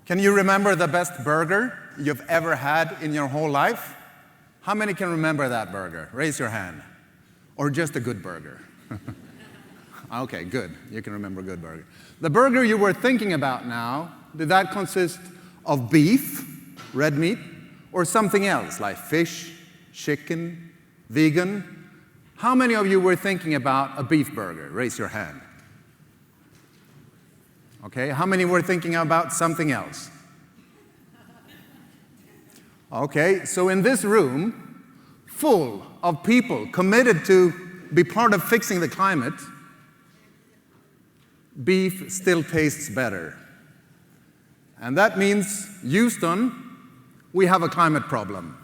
Can you remember the best burger you've ever had in your whole life? How many can remember that burger? Raise your hand. Or just a good burger? Okay, good. You can remember a good burger. The burger you were thinking about now, did that consist of beef, red meat, or something else like fish, chicken, vegan? How many of you were thinking about a beef burger? Raise your hand. Okay, how many were thinking about something else? Okay, so in this room, full of people committed to be part of fixing the climate, beef still tastes better. And that means, Houston, we have a climate problem.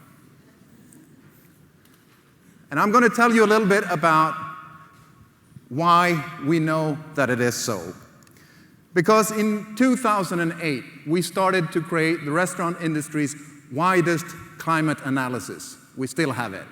And I'm going to tell you a little bit about why we know that it is so. Because in 2008, we started to create the restaurant industry's widest climate analysis. We still have it.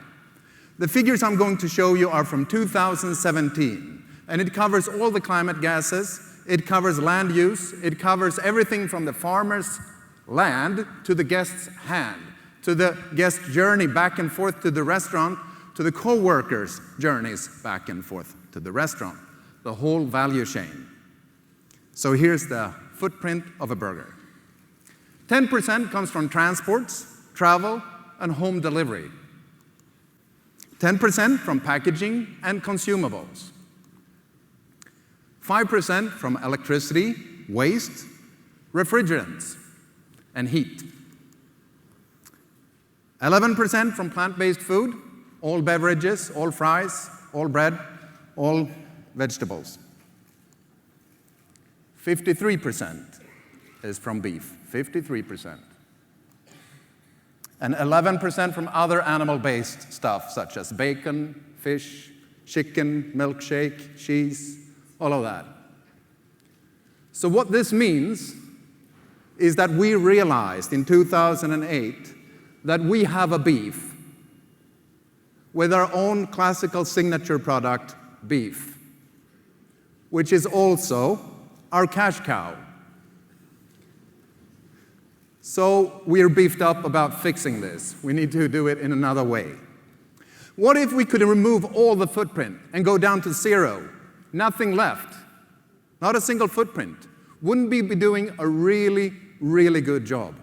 The figures I'm going to show you are from 2017, and it covers all the climate gases, it covers land use, it covers everything from the farmer's land to the guest's hand, to the guest's journey back and forth to the restaurant, to the co-workers' journeys back and forth to the restaurant, the whole value chain. So here's the footprint of a burger. 10% comes from transports, travel, and home delivery. 10% from packaging and consumables. 5% from electricity, waste, refrigerants, and heat. 11% from plant-based food, all beverages, all fries, all bread, all vegetables. 53% is from beef, 53%. And 11% from other animal-based stuff, such as bacon, fish, chicken, milkshake, cheese, all of that. So what this means is that we realized in 2008 that we have a beef with our own classical signature product, beef, which is also our cash cow. So we're beefed up about fixing this. We need to do it in another way. What if we could remove all the footprint and go down to zero? Nothing left. Not a single footprint. Wouldn't we be doing a really, really good job?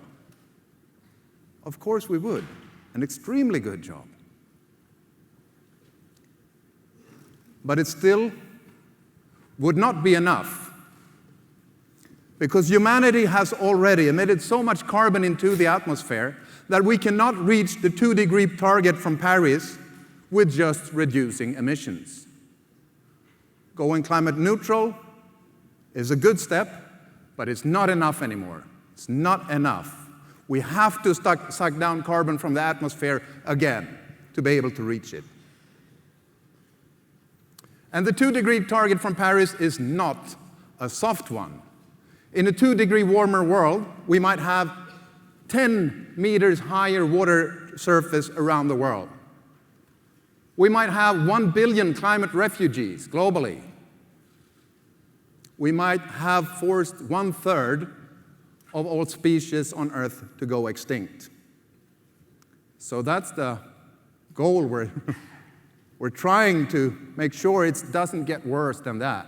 Of course we would. An extremely good job. But it still would not be enough. Because humanity has already emitted so much carbon into the atmosphere that we cannot reach the 2-degree target from Paris with just reducing emissions. Going climate neutral is a good step, but it's not enough anymore. It's not enough. We have to suck down carbon from the atmosphere again to be able to reach it. And the 2-degree target from Paris is not a soft one. In a 2-degree warmer world, we might have 10 meters higher water surface around the world. We might have 1 billion climate refugees globally. We might have forced 1/3 of all species on Earth to go extinct. So that's the goal we're trying to make sure it doesn't get worse than that.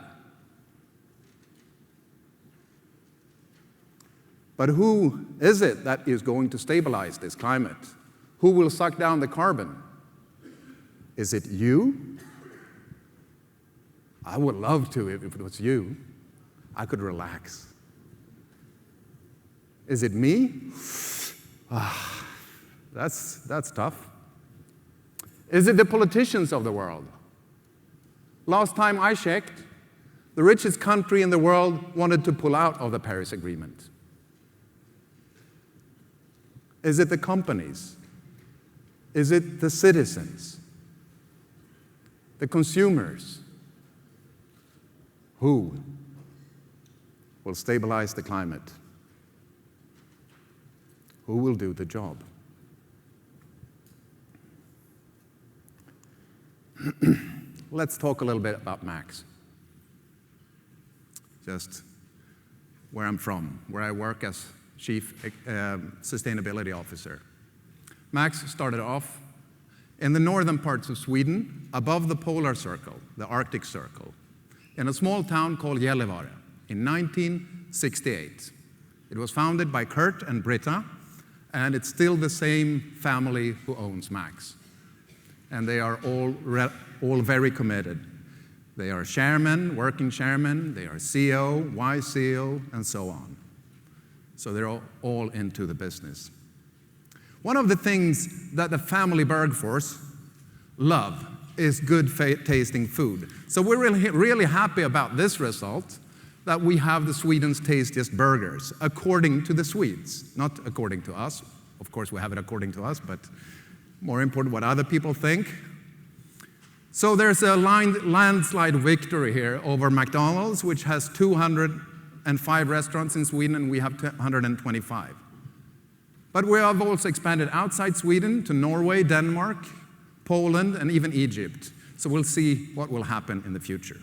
But who is it that is going to stabilize this climate? Who will suck down the carbon? Is it you? I would love to if it was you. I could relax. Is it me? That's tough. Is it the politicians of the world? Last time I checked, the richest country in the world wanted to pull out of the Paris Agreement. Is it the companies? Is it the citizens? The consumers? Who will stabilize the climate? Who will do the job? Let's talk a little bit about Max. Just where I'm from, where I work as Chief Sustainability Officer. Max started off in the northern parts of Sweden, above the polar circle, the Arctic Circle, in a small town called Gällivare in 1968. It was founded by Kurt and Britta, and it's still the same family who owns Max. And they are all very committed. They are chairman, working chairman, they are CEO, vice CEO, and so on. So they're all into the business. One of the things that the family Bergfors love is good tasting food. So we're really happy about this result, that we have the Sweden's tastiest burgers, according to the Swedes, not according to us. Of course, we have it according to us, but more important, what other people think. So there's a landslide victory here over McDonald's, which has 205 restaurants in Sweden, and we have 125. But we have also expanded outside Sweden to Norway, Denmark, Poland, and even Egypt. So we'll see what will happen in the future.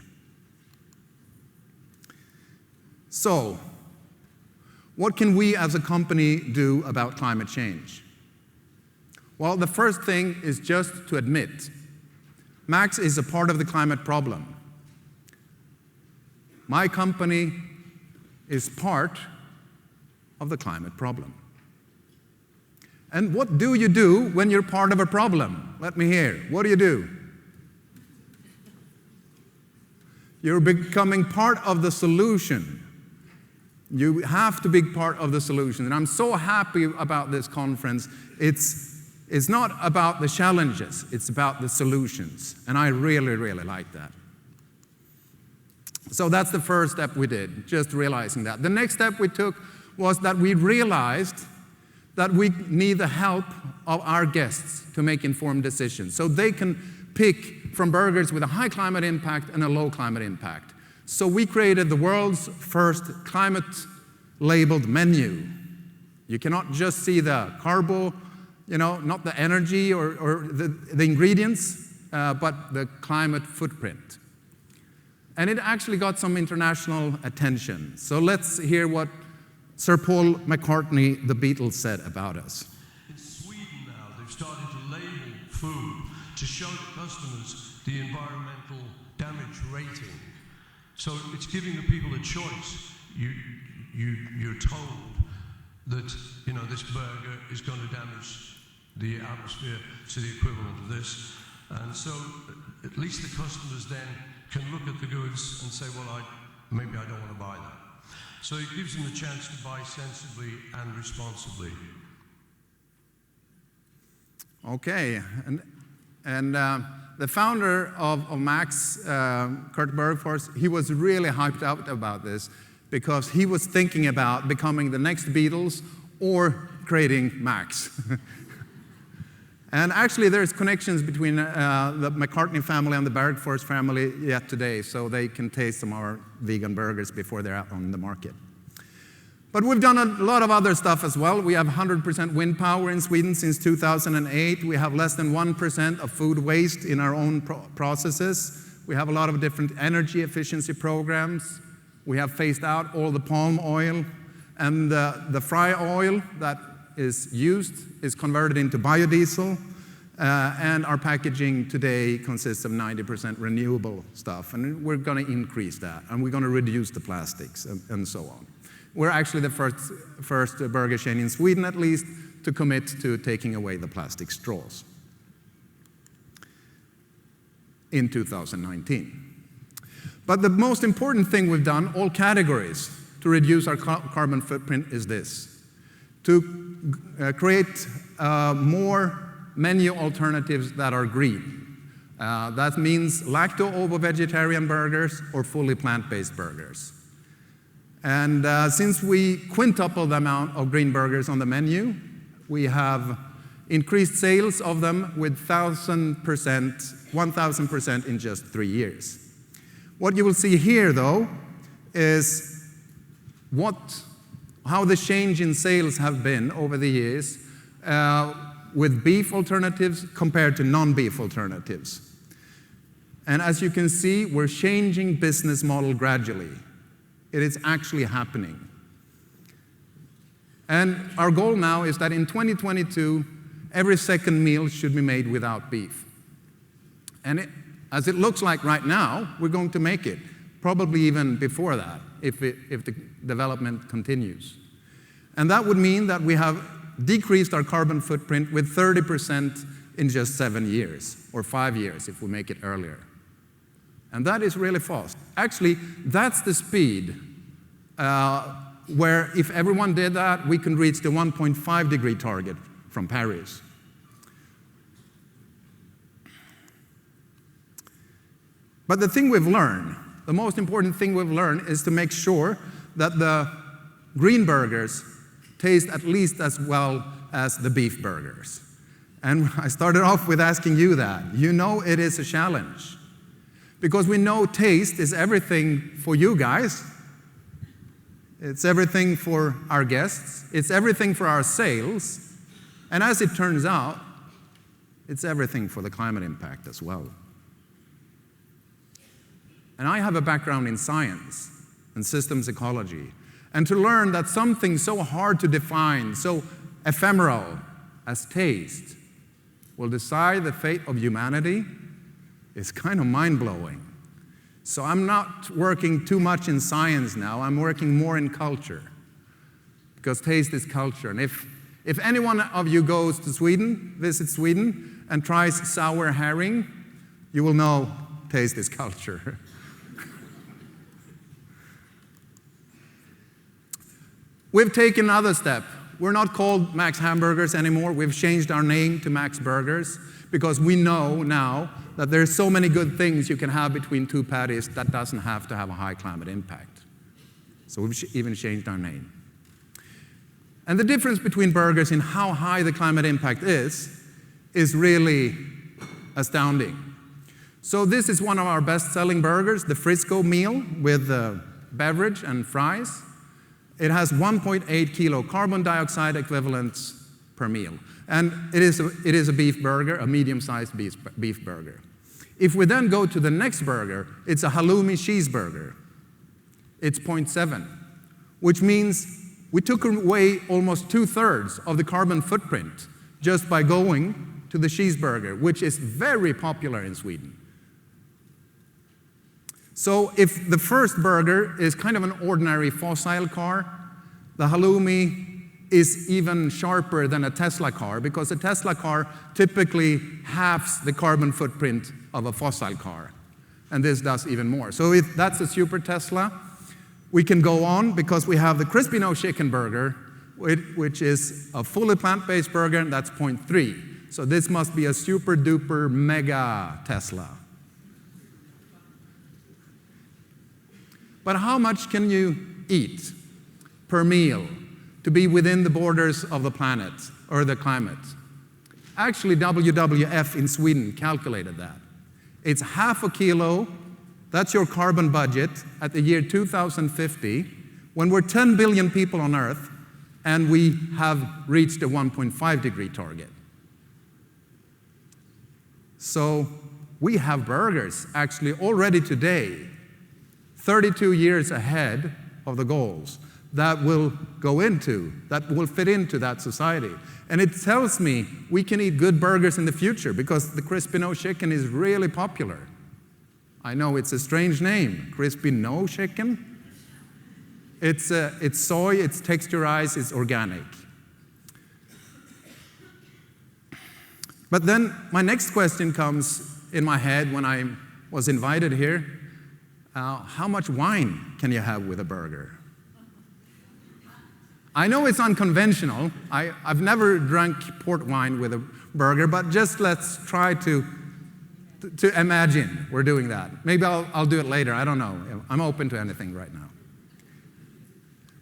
So, what can we as a company do about climate change? Well, the first thing is just to admit, Max is a part of the climate problem. My company is part of the climate problem. And what do you do when you're part of a problem? Let me hear. What do you do? You're becoming part of the solution. You have to be part of the solution. And I'm so happy about this conference. It's not about the challenges, it's about the solutions. And I really, really like that. So that's the first step we did, just realizing that. The next step we took was that we realized that we need the help of our guests to make informed decisions. So they can pick from burgers with a high climate impact and a low climate impact. So we created the world's first climate-labeled menu. You cannot just see the carbo, not the energy or the ingredients, but the climate footprint. And it actually got some international attention. So let's hear what Sir Paul McCartney, the Beatles, said about us. In Sweden now, they've started to label food to show the customers the environmental damage rating. So it's giving the people a choice. You're told that this burger is going to damage the atmosphere to the equivalent of this, and so at least the customers then can look at the goods and say, well, maybe I don't want to buy that. So it gives them the chance to buy sensibly and responsibly. Okay, and the founder of Max, Kurt Bergfors, he was really hyped out about this because he was thinking about becoming the next Beatles or creating Max. And actually, there's connections between the McCartney family and the Bergfors family yet today, so they can taste some of our vegan burgers before they're out on the market. But we've done a lot of other stuff as well. We have 100% wind power in Sweden since 2008. We have less than 1% of food waste in our own processes. We have a lot of different energy efficiency programs. We have phased out all the palm oil, and the fry oil that is used is converted into biodiesel, and our packaging today consists of 90% renewable stuff, and we're going to increase that, and we're going to reduce the plastics and so on. We're actually the first burger chain in Sweden, at least, to commit to taking away the plastic straws in 2019. But the most important thing we've done, all categories, to reduce our carbon footprint is this: to create more menu alternatives that are green. That means lacto-ovo-vegetarian burgers or fully plant-based burgers. And since we quintupled the amount of green burgers on the menu, we have increased sales of them with 1,000% in just 3 years. What you will see here, though, is how the change in sales have been over the years with beef alternatives compared to non-beef alternatives. And as you can see, we're changing business model gradually. It is actually happening. And our goal now is that in 2022, every second meal should be made without beef. And as it looks like right now, we're going to make it, probably even before that, if the development continues. And that would mean that we have decreased our carbon footprint with 30% in just 7 years, or 5 years if we make it earlier. And that is really fast. Actually, that's the speed where if everyone did that, we can reach the 1.5 degree target from Paris. But the thing we've learned, the most important thing we've learned is to make sure that the green burgers taste at least as well as the beef burgers. And I started off with asking you that. You know it is a challenge. Because we know taste is everything for you guys. It's everything for our guests. It's everything for our sales. And as it turns out, it's everything for the climate impact as well. And I have a background in science and systems ecology. And to learn that something so hard to define, so ephemeral as taste, will decide the fate of humanity is kind of mind-blowing. So I'm not working too much in science now. I'm working more in culture, because taste is culture. And if any one of you goes to Sweden, visits Sweden, and tries sour herring, you will know taste is culture. We've taken another step. We're not called Max Hamburgers anymore. We've changed our name to Max Burgers, because we know now that there's so many good things you can have between two patties that doesn't have to have a high climate impact. So we've even changed our name. And the difference between burgers in how high the climate impact is really astounding. So this is one of our best-selling burgers, the Frisco meal with beverage and fries. It has 1.8 kilo carbon dioxide equivalents per meal. And it is a beef burger, a medium-sized beef burger. If we then go to the next burger, it's a halloumi cheeseburger. It's 0.7, which means we took away almost 2/3 of the carbon footprint just by going to the cheeseburger, which is very popular in Sweden. So if the first burger is kind of an ordinary fossil car, the halloumi is even sharper than a Tesla car, because a Tesla car typically halves the carbon footprint of a fossil car. And this does even more. So if that's a super Tesla, we can go on, because we have the Crispy No Chicken burger, which is a fully plant-based burger, and that's 0.3. So this must be a super duper mega Tesla. But how much can you eat per meal to be within the borders of the planet or the climate? Actually, WWF in Sweden calculated that. It's 0.5 kilo, that's your carbon budget at the year 2050, when we're 10 billion people on Earth and we have reached a 1.5 degree target. So we have burgers actually already today, 32 years ahead of the goals, that will fit into that society. And it tells me we can eat good burgers in the future, because the Crispy No Chicken is really popular. I know it's a strange name, Crispy No Chicken. It's soy, it's texturized, it's organic. But then my next question comes in my head when I was invited here. How much wine can you have with a burger? I know it's unconventional. I've never drank port wine with a burger, but just let's try to imagine we're doing that. Maybe I'll do it later, I don't know. I'm open to anything right now.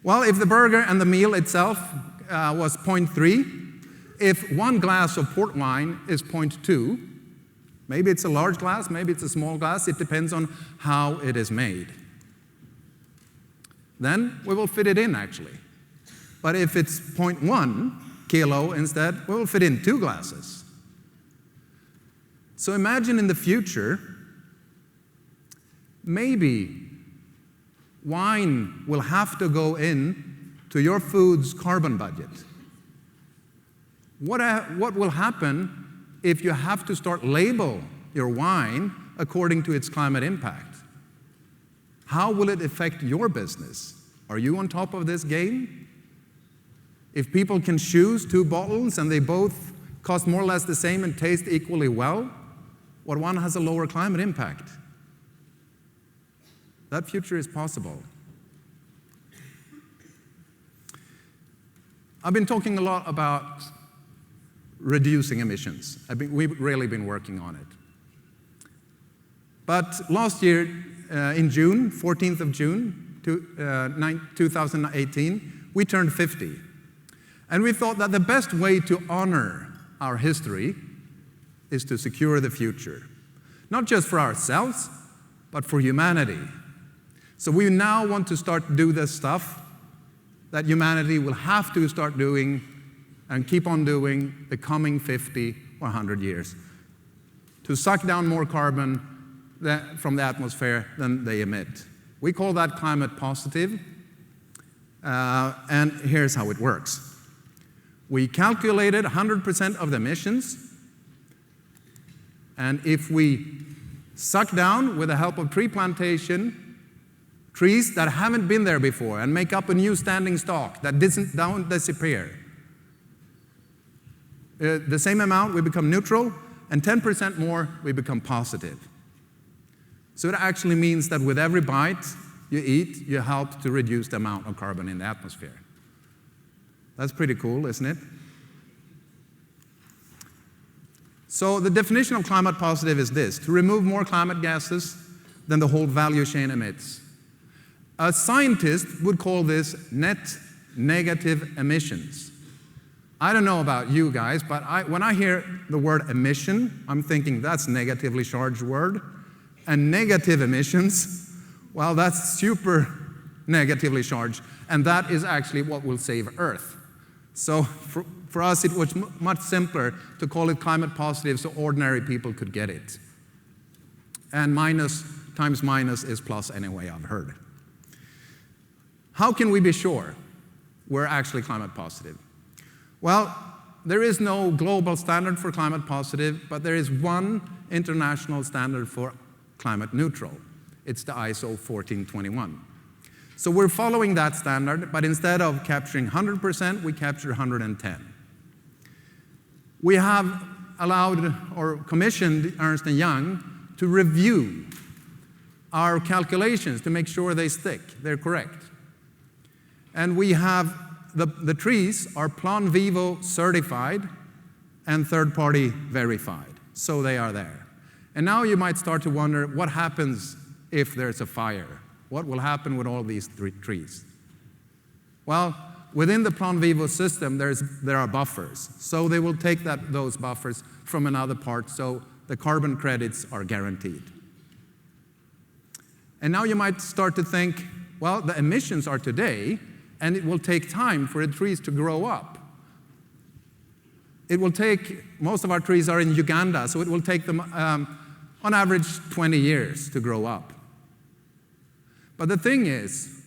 Well, if the burger and the meal itself was 0.3, if one glass of port wine is 0.2, maybe it's a large glass, maybe it's a small glass, it depends on how it is made. Then we will fit it in, actually. But if it's 0.1 kilo instead, we will fit in 2 glasses. So imagine in the future, maybe wine will have to go in to to your food's carbon budget? What will happen if you have to start label your wine according to its climate impact? How will it affect your business? Are you on top of this game? If people can choose 2 bottles and they both cost more or less the same and taste equally well, what one has a lower climate impact? That future is possible. I've been talking a lot about reducing emissions. We've really been working on it. But last year, in June, 14th of June, 2018, we turned 50. And we thought that the best way to honor our history is to secure the future. Not just for ourselves, but for humanity. So we now want to start to do this stuff that humanity will have to start doing and keep on doing the coming 50 or 100 years, to suck down more carbon from the atmosphere than they emit. We call that climate positive, and here's how it works. We calculated 100% of the emissions, and if we suck down, with the help of tree plantation, trees that haven't been there before and make up a new standing stock that don't disappear, the same amount, we become neutral, and 10% more, we become positive. So it actually means that with every bite you eat, you help to reduce the amount of carbon in the atmosphere. That's pretty cool, isn't it? So the definition of climate positive is this: to remove more climate gases than the whole value chain emits. A scientist would call this net negative emissions. I don't know about you guys, but when I hear the word emission, I'm thinking that's a negatively charged word. And negative emissions, well, that's super negatively charged. And that is actually what will save Earth. So for us, it was much simpler to call it climate positive so ordinary people could get it. And minus times minus is plus anyway, I've heard. How can we be sure we're actually climate positive? Well, there is no global standard for climate positive, but there is one international standard for climate neutral. It's the ISO 14021. So we're following that standard, but instead of capturing 100%, we capture 110. We have allowed or commissioned Ernst & Young to review our calculations to make sure they stick, they're correct. And we have the trees are Plan Vivo certified and third-party verified, so they are there. And now you might start to wonder, what happens if there's a fire? What will happen with all these trees? Well, within the Plan Vivo system, there are buffers. So they will take those buffers from another part, so the carbon credits are guaranteed. And now you might start to think, well, the emissions are today, and it will take time for the trees to grow up. It will take, most of our trees are in Uganda, so it will take them, on average, 20 years to grow up. But the thing is,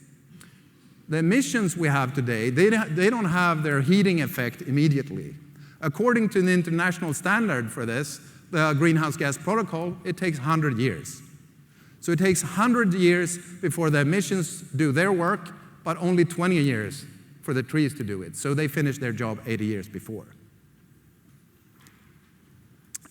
the emissions we have today, they don't have their heating effect immediately. According to the international standard for this, the Greenhouse Gas Protocol, it takes 100 years. So it takes 100 years before the emissions do their work, but only 20 years for the trees to do it. So they finish their job 80 years before.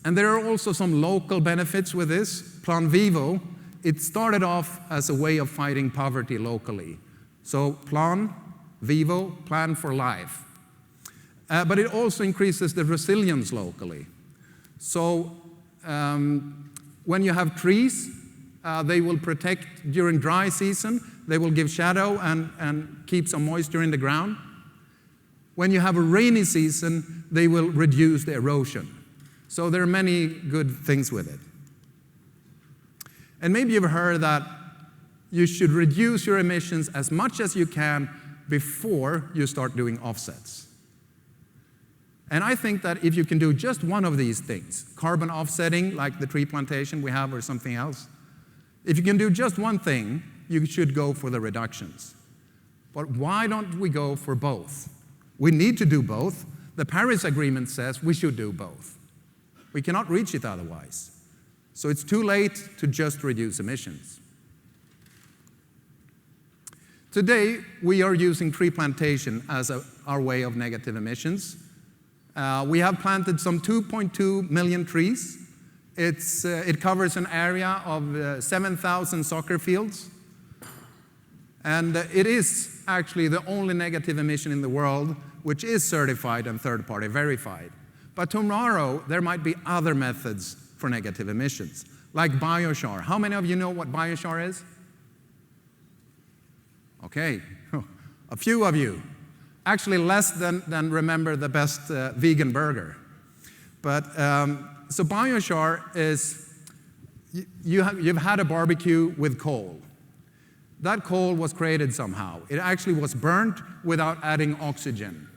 And there are also some local benefits with this. Plan Vivo, it started off as a way of fighting poverty locally. So Plan Vivo, Plan for Life. But it also increases the resilience locally. So when you have trees, they will protect during dry season. They will give shadow and keep some moisture in the ground. When you have a rainy season, they will reduce the erosion. So there are many good things with it. And maybe you've heard that you should reduce your emissions as much as you can before you start doing offsets. And I think that if you can do just one of these things, carbon offsetting, like the tree plantation we have or something else, if you can do just one thing, you should go for the reductions. But why don't we go for both? We need to do both. The Paris Agreement says we should do both. We cannot reach it otherwise. So it's too late to just reduce emissions. Today, we are using tree plantation as our way of negative emissions. We have planted some 2.2 million trees. It covers an area of 7,000 soccer fields. And it is actually the only negative emission in the world which is certified and third-party verified. But tomorrow, there might be other methods for negative emissions, like biochar. How many of you know what biochar is? Okay, a few of you. Actually, less than remember the best vegan burger. But so biochar is, you've had a barbecue with coal. That coal was created somehow. It actually was burnt without adding oxygen.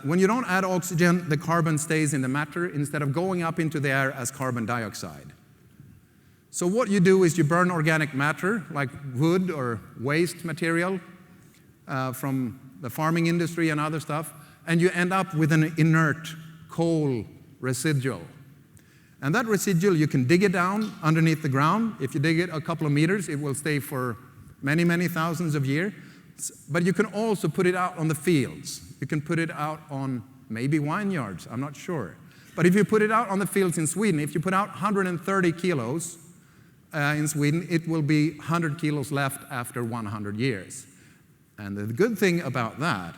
When you don't add oxygen, the carbon stays in the matter instead of going up into the air as carbon dioxide. So what you do is you burn organic matter, like wood or waste material from the farming industry and other stuff, and you end up with an inert coal residual. And that residual, you can dig it down underneath the ground. If you dig it a couple of meters, it will stay for many, many thousands of years. But you can also put it out on the fields. You can put it out on maybe vineyards, I'm not sure. But if you put it out on the fields in Sweden, if you put out 130 kilos in Sweden, it will be 100 kilos left after 100 years. And the good thing about that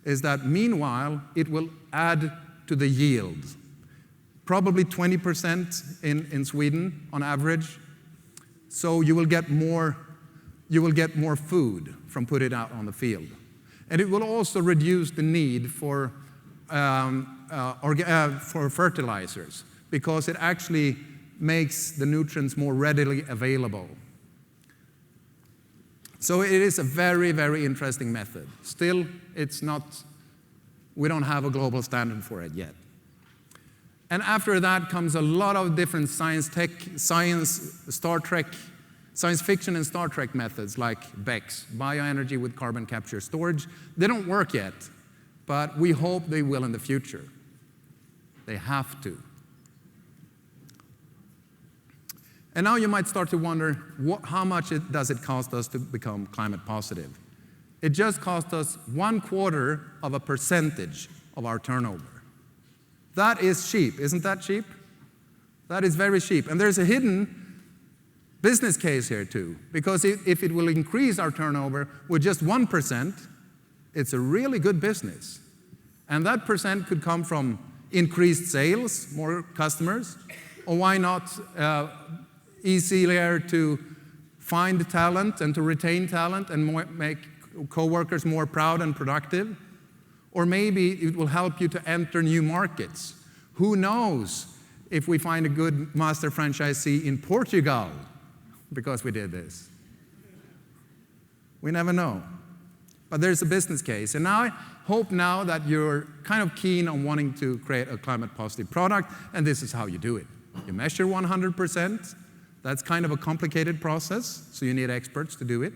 is that meanwhile, it will add to the yield. Probably 20% in Sweden on average. So you will get more food from putting it out on the field. And it will also reduce the need for fertilizers because it actually makes the nutrients more readily available. So it is a very, very interesting method. Still, we don't have a global standard for it yet. And after that comes a lot of different science fiction and Star Trek methods like BECCS, bioenergy with carbon capture storage. They don't work yet, but we hope they will in the future. They have to. And now you might start to wonder, how much does it cost us to become climate positive? It just costs us 0.25% of our turnover. That is cheap. Isn't that cheap? That is very cheap. And there's a hidden business case here too, because if it will increase our turnover with just 1%, it's a really good business. And that percent could come from increased sales, more customers, or why not easier to find talent and to retain talent and make coworkers more proud and productive. Or maybe it will help you to enter new markets. Who knows if we find a good master franchisee in Portugal because we did this. We never know. But there's a business case. And now I hope now that you're kind of keen on wanting to create a climate positive product, and this is how you do it. You measure 100%. That's kind of a complicated process, so you need experts to do it.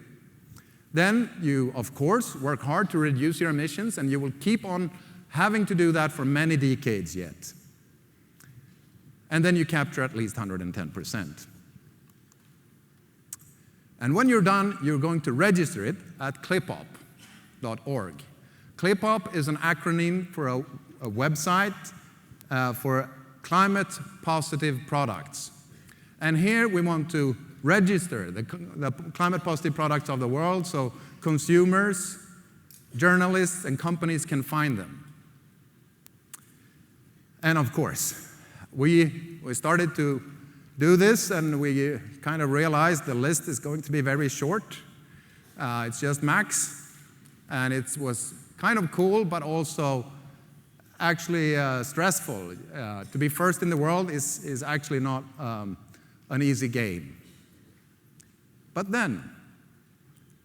Then you, of course, work hard to reduce your emissions, and you will keep on having to do that for many decades yet. And then you capture at least 110%. And when you're done, you're going to register it at clipop.org. Clipop is an acronym for a website for climate positive products. And here we want to register the climate positive products of the world so consumers, journalists, and companies can find them. And of course, we started to do this and we kind of realized the list is going to be very short. It's just max. And it was kind of cool, but also actually stressful. To be first in the world is actually not an easy game. But then,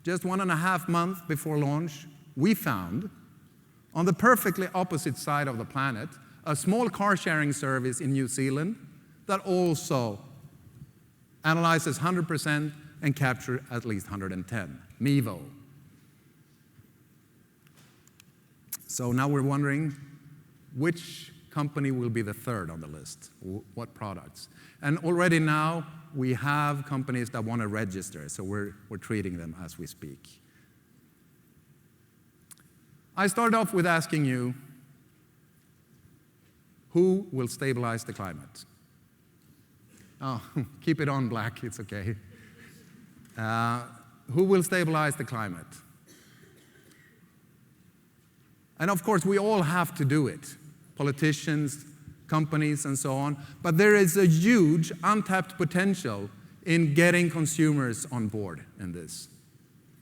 just 1.5 months before launch, we found, on the perfectly opposite side of the planet, a small car-sharing service in New Zealand that also analyzes 100% and captures at least 110, Mevo. So now we're wondering which company will be the third on the list, what products. And already now we have companies that want to register, so we're treating them as we speak. I started off with asking you, who will stabilize the climate? Oh, keep it on black, it's okay. Who will stabilize the climate? And of course, we all have to do it. Politicians, companies, and so on. But there is a huge untapped potential in getting consumers on board in this.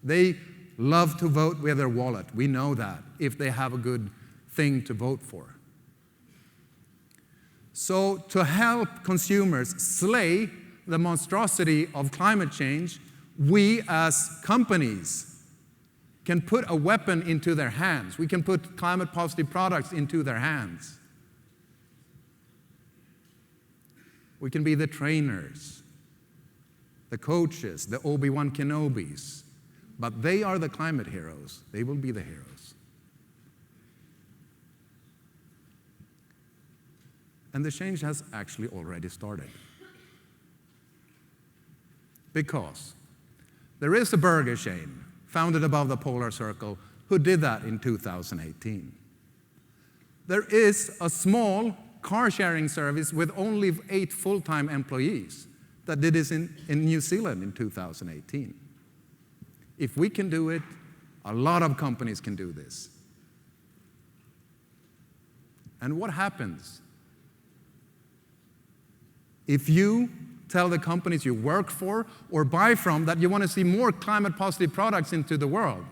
They love to vote with their wallet. We know that, if they have a good thing to vote for. So to help consumers slay the monstrosity of climate change, we as companies can put a weapon into their hands. We can put climate-positive products into their hands. We can be the trainers, the coaches, the Obi-Wan Kenobis. But they are the climate heroes. They will be the heroes. And the change has actually already started. Because there is a burger chain founded above the polar circle who did that in 2018. There is a small car-sharing service with only 8 full-time employees that did this in New Zealand in 2018. If we can do it, a lot of companies can do this. And what happens if you tell the companies you work for or buy from that you want to see more climate-positive products into the world?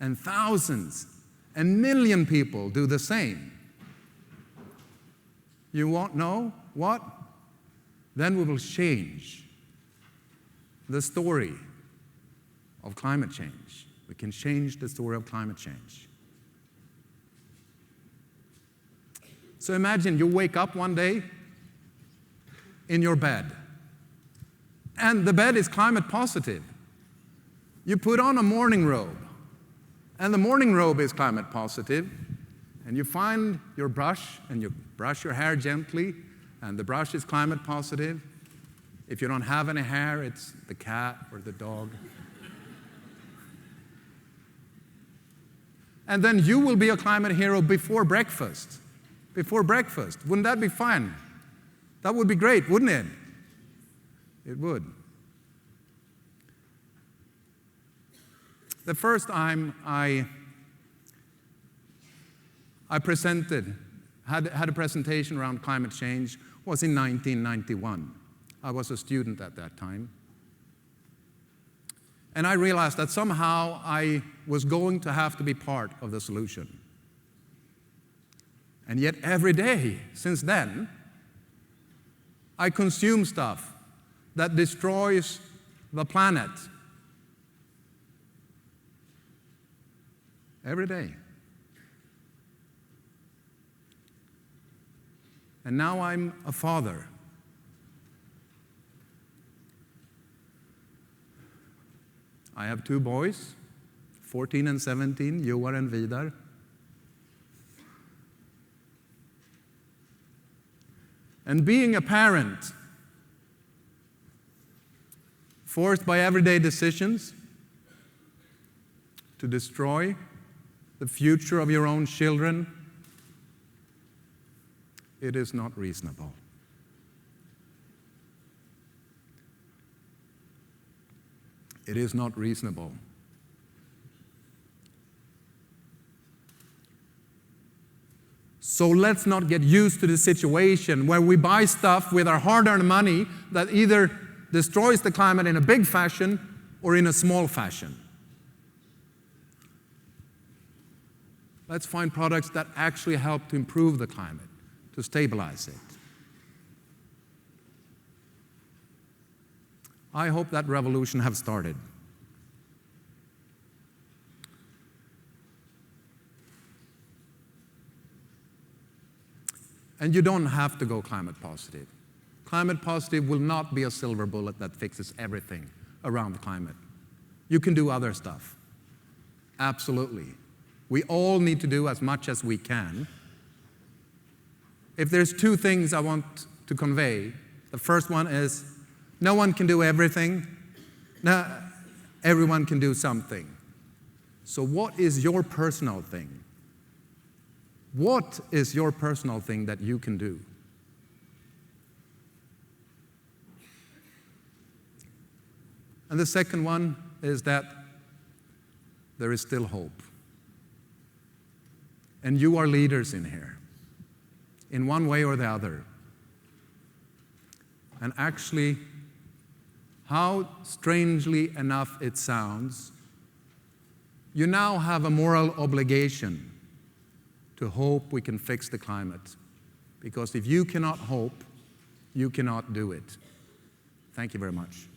And thousands and million people do the same. You won't know what? Then we will change the story of climate change. We can change the story of climate change. So imagine you wake up one day in your bed, and the bed is climate positive. You put on a morning robe, and the morning robe is climate positive, and you find your brush, and you brush your hair gently, and the brush is climate positive. If you don't have any hair, it's the cat or the dog. And then you will be a climate hero before breakfast. Before breakfast. Wouldn't that be fun? That would be great, wouldn't it? It would. The first time I presented, had a presentation around climate change was in 1991. I was a student at that time. And I realized that somehow I was going to have to be part of the solution. And yet every day since then, I consume stuff that destroys the planet. Every day. And now I'm a father. I have 2 boys, 14 and 17, Joar and Vidar. And being a parent, forced by everyday decisions to destroy the future of your own children, it is not reasonable. It is not reasonable. So let's not get used to the situation where we buy stuff with our hard-earned money that either destroys the climate in a big fashion or in a small fashion. Let's find products that actually help to improve the climate, to stabilize it. I hope that revolution has started. And you don't have to go climate positive. Climate positive will not be a silver bullet that fixes everything around the climate. You can do other stuff. Absolutely. We all need to do as much as we can. If there's two things I want to convey, the first one is no one can do everything. No, everyone can do something. So what is your personal thing? What is your personal thing that you can do? And the second one is that there is still hope. And you are leaders in here, in one way or the other. And actually, how strangely enough it sounds, you now have a moral obligation to hope we can fix the climate. Because if you cannot hope, you cannot do it. Thank you very much.